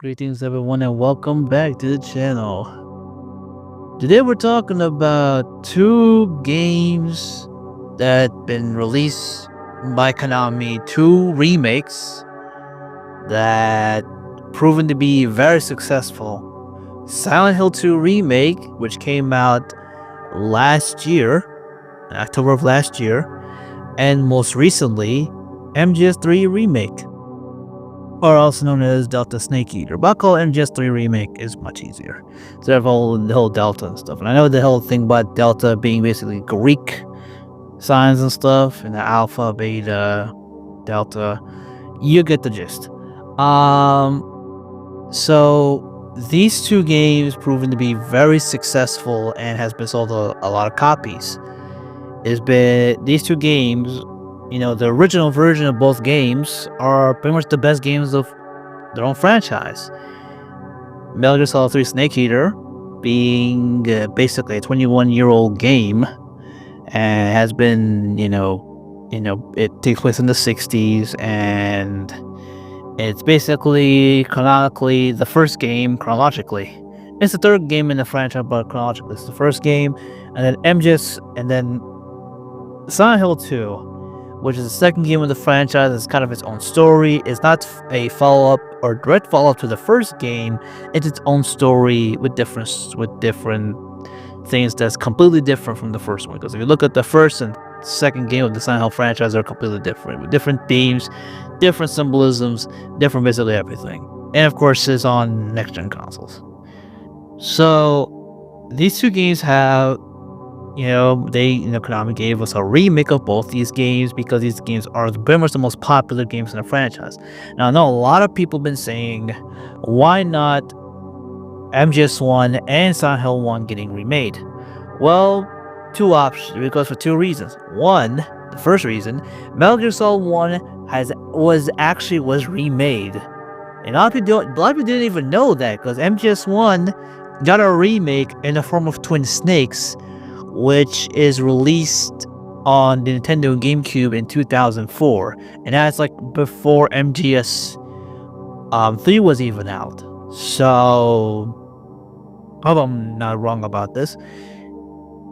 Greetings, everyone, and welcome back to the channel. Today, we're talking about two games that been released by Konami, two remakes that proven to be very successful. Silent Hill 2 remake, which came out last year, October of last year, and most recently, MGS3 remake, or also known as Delta Snake Eater. But I'll call MGS3 remake is much easier. So they have the whole Delta and stuff. And I know the whole thing about Delta being basically Greek signs and stuff, and the Alpha, Beta, Delta. You get the gist. So these two games proven to be very successful and has been sold a lot of copies. It's been these two games, the original version of both games are pretty much the best games of their own franchise. Metal Gear Solid 3 Snake Eater being basically a 21-year-old game, and has been, it takes place in the 60s, and it's basically chronologically the first game chronologically. It's the third game in the franchise, but chronologically it's the first game, and then MGS, and then Silent Hill 2, which is the second game of the franchise. It's kind of its own story. It's not a follow-up or direct follow-up to the first game. It's its own story with different things that's completely different from the first one. Because if you look at the first and second game of the Silent Hill franchise, they're completely different, with different themes, different symbolisms, different basically everything. And of course, it's on next-gen consoles. So these two games have, Konami gave us a remake of both these games because these games are pretty much the most popular games in the franchise. Now, I know a lot of people have been saying, why not MGS1 and Silent Hill 1 getting remade? Well, two options, because for two reasons. One, the first reason, Metal Gear Solid 1 was remade. And a lot of people didn't even know that, because MGS1 got a remake in the form of Twin Snakes, which is released on the Nintendo GameCube in 2004, and that's like before MGS 3 was even out. So, I hope I'm not wrong about this.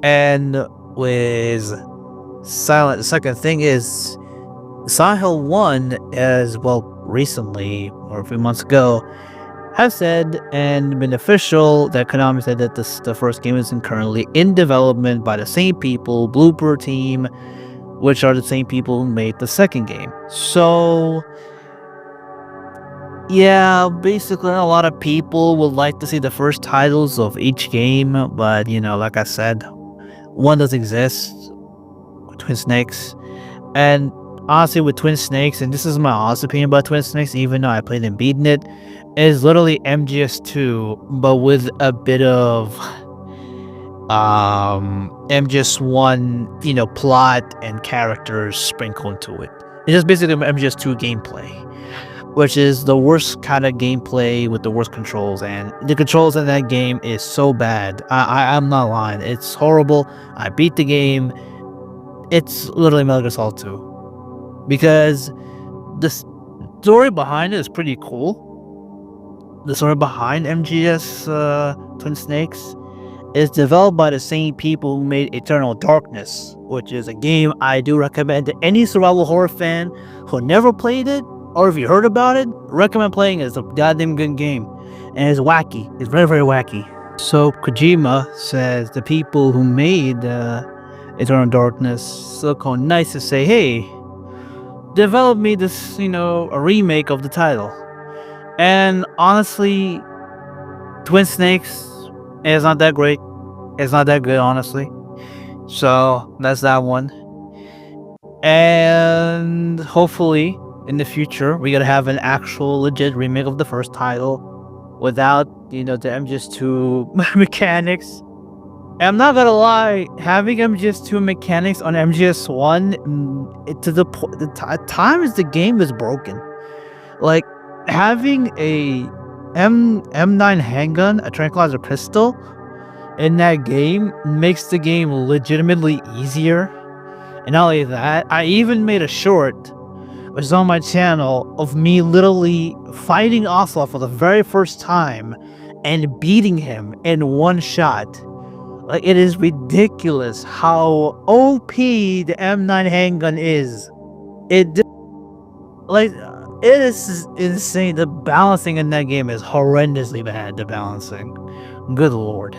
And with the second thing is Silent Hill 1, as well, recently or a few months ago, has said and been official that Konami said that the first game is currently in development by the same people, Blooper Team, which are the same people who made the second game. So, yeah, basically a lot of people would like to see the first titles of each game, but, like I said, one does exist, Twin Snakes, and honestly, with Twin Snakes, and this is my honest opinion about Twin Snakes, even though I played and beaten it, is literally MGS2, but with a bit of MGS1, plot and characters sprinkled into it. It's just basically MGS2 gameplay, which is the worst kind of gameplay with the worst controls, and the controls in that game is so bad. I'm not lying. It's horrible. I beat the game. It's literally Metal Gear Solid 2. Because the story behind it is pretty cool. The story behind MGS Twin Snakes is developed by the same people who made Eternal Darkness, which is a game I do recommend to any survival horror fan who never played it, or if you heard about it, recommend playing it. It's a goddamn good game, and it's wacky. It's very, very wacky. So Kojima says the people who made Eternal Darkness look how nice to say, hey, develop me this, a remake of the title. And honestly, Twin Snakes is not that great. It's not that good, honestly. So that's that one. And hopefully, in the future, we're gonna have an actual legit remake of the first title without, the MGS2 mechanics. And I'm not gonna lie, having MGS2 mechanics on MGS1, to the point, at times the game is broken. Like, having a M9 handgun, a tranquilizer pistol, in that game makes the game legitimately easier. And not only that, I even made a short which is on my channel, of me literally fighting Ocelot for the very first time and beating him in one shot. Like, it is ridiculous how OP the M9 handgun is. Like, it is insane. The balancing in that game is horrendously bad, the balancing. Good lord.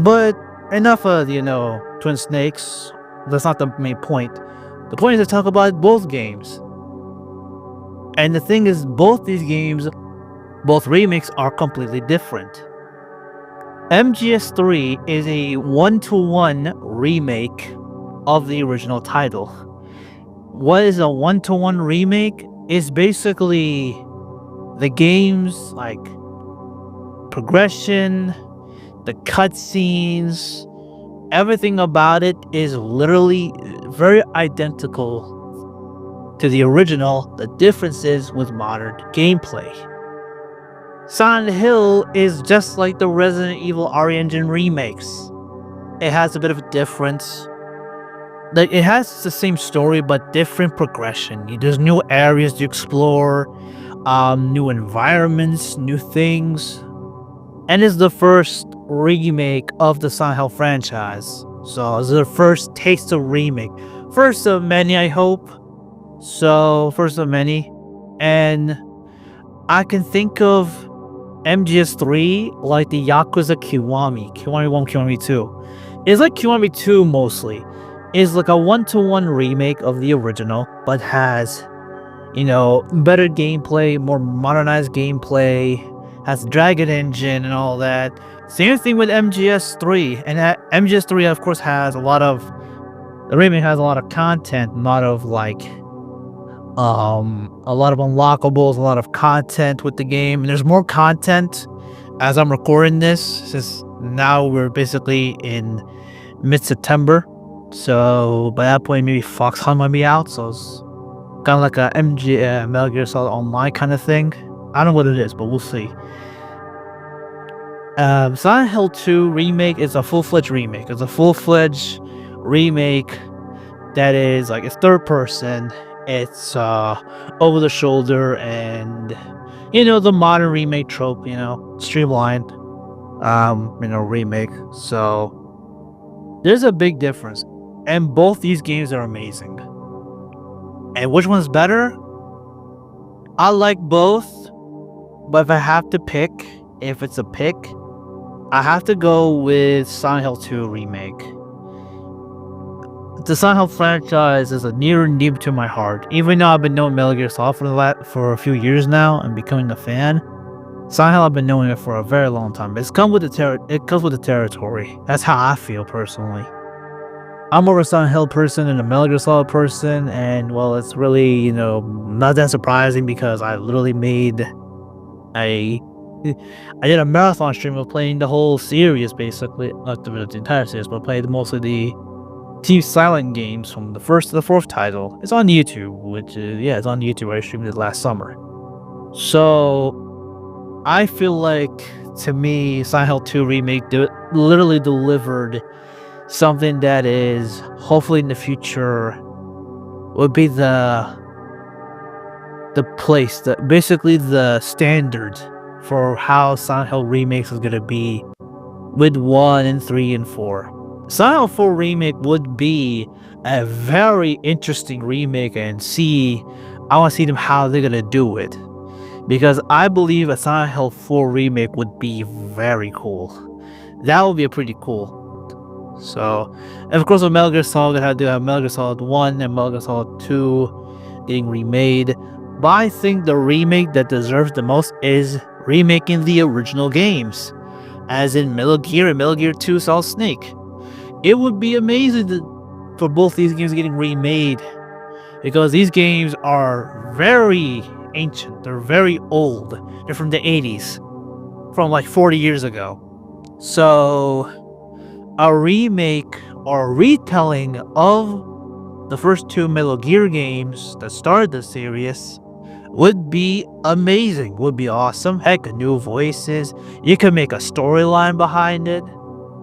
But enough of, Twin Snakes. That's not the main point. The point is to talk about both games. And the thing is, both these games, both remakes, are completely different. MGS3 is a 1-to-1 remake of the original title. What is a 1-to-1 remake? Is basically the game's like progression, the cutscenes, everything about it is literally very identical to the original. The difference is with modern gameplay. Silent Hill is just like the Resident Evil RE-Engine remakes. It has a bit of a difference. Like, it has the same story but different progression. There's new areas to explore, new environments, new things. And it's the first remake of the Silent Hill franchise. So it's the first taste of remake. First of many, I hope. So, first of many. And I can think of MGS3 like the Yakuza Kiwami. Kiwami 1, Kiwami 2. It's like Kiwami 2 mostly. It's like a 1-to-1 remake of the original, but has, better gameplay, more modernized gameplay, has Dragon Engine and all that. Same thing with MGS3. And MGS3, of course, has the remake has a lot of content, a lot of unlockables, a lot of content with the game. And there's more content as I'm recording this, since now we're basically in mid-September. So by that point, maybe Fox Hunt might be out. So it's kind of like a Metal Gear Solid Online kind of thing. I don't know what it is, but we'll see. Silent Hill 2 remake is a full-fledged remake. It's a full-fledged remake that is like, it's third person. It's over the shoulder, and the modern remake trope, streamlined remake. So there's a big difference, and both these games are amazing. And which one's better? I like both, but if I have to pick, if it's a pick, I have to go with Silent Hill 2 remake. The Silent Hill franchise is a near and deep to my heart. Even though I've been knowing Metal Gear Solid for a few years now and becoming a fan, Silent Hill, I've been knowing it for a very long time. It comes with the territory. That's how I feel personally. I'm more of a Silent Hill person than a Metal Gear Solid person, and well, it's really not that surprising because I literally I did a marathon stream of playing the whole series, basically not the entire series, but played mostly the Team Silent games from the first to the fourth title. It's on YouTube, it's on YouTube. I streamed it last summer. So I feel like, to me, Silent Hill 2 remake literally delivered something that is hopefully in the future would be the place, basically the standard for how Silent Hill remakes is gonna be with 1 and 3 and 4. Silent Hill 4 remake would be a very interesting remake, and I want to see how they're gonna do it, because I believe a Silent Hill 4 remake would be very cool. That would be pretty cool. So, and of course, with Metal Gear Solid, I do have Metal Gear Solid 1 and Metal Gear Solid 2 getting remade. But I think the remake that deserves the most is remaking the original games, as in Metal Gear and Metal Gear 2 Solid Snake. It would be amazing for both these games getting remade, because these games are very ancient. They're very old. They're from the 80s, from like 40 years ago. So a remake or retelling of the first 2 Metal Gear games that started the series would be amazing, would be awesome. Heck, new voices. You could make a storyline behind it,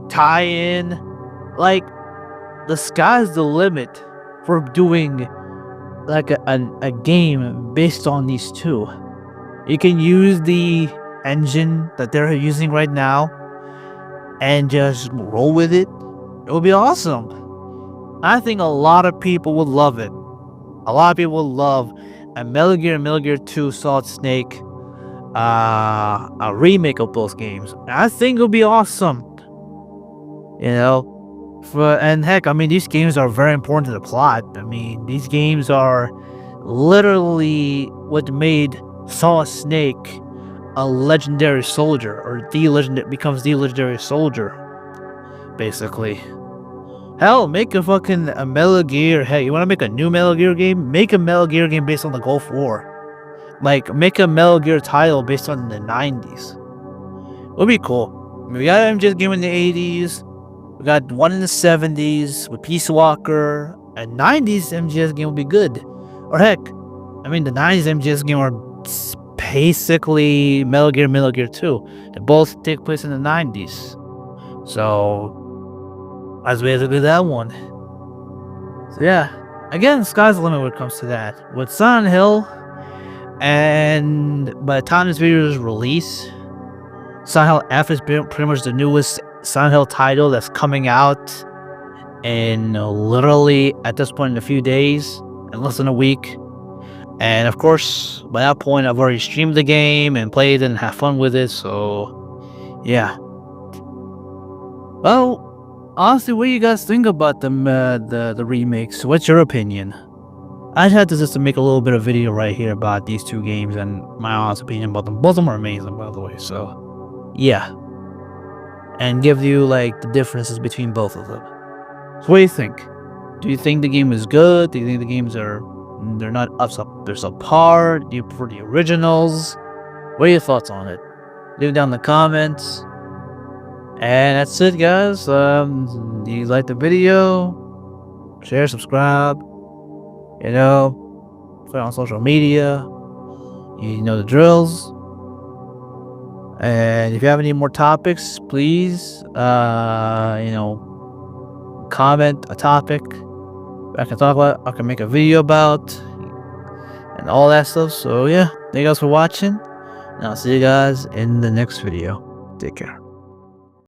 tie in. Like, the sky's the limit for doing like a game based on these two. You can use the engine that they're using right now and just roll with it. It would be awesome. I think a lot of people would love it. A lot of people would love a Metal Gear 2 Solid Snake, a remake of both games. I think it would be awesome. You know, and heck, I mean, these games are very important to the plot. I mean, these games are literally what made Solid Snake a legendary soldier, or becomes the legendary soldier, basically. Hell, make a Metal Gear. Hey, you want to make a new Metal Gear game? Make a Metal Gear game based on the Gulf War. Like, make a Metal Gear title based on the 90s. It would be cool. I mean, we got an MGS game in the 80s. We got one in the 70s with Peace Walker. A 90s MGS game would be good. Or heck, I mean, the 90s MGS game are basically Metal Gear 2. They both take place in the 90s. So, as we have to do that one. So yeah, again, sky's the limit when it comes to that. With Silent Hill, and by the time this video is released, Silent Hill F is pretty much the newest Silent Hill title that's coming out in literally at this point in a few days, in less than a week. And of course, by that point, I've already streamed the game and played and had fun with it. So, yeah. Well, honestly, what do you guys think about the remakes? What's your opinion? I had to just make a little bit of video right here about these two games and my honest opinion about them. Both of them are amazing, by the way. So, yeah. And give you like the differences between both of them. So, what do you think? Do you think the game is good? Do you think the games they're not they're subpar? Do you prefer the originals? What are your thoughts on it? Leave it down in the comments. And that's it, guys. Do you like the video? Share, subscribe. You know, put it on social media. You know the drills. And if you have any more topics, please, comment a topic I can talk about, I can make a video about, and all that stuff. So yeah, thank you guys for watching, and I'll see you guys in the next video. Take care.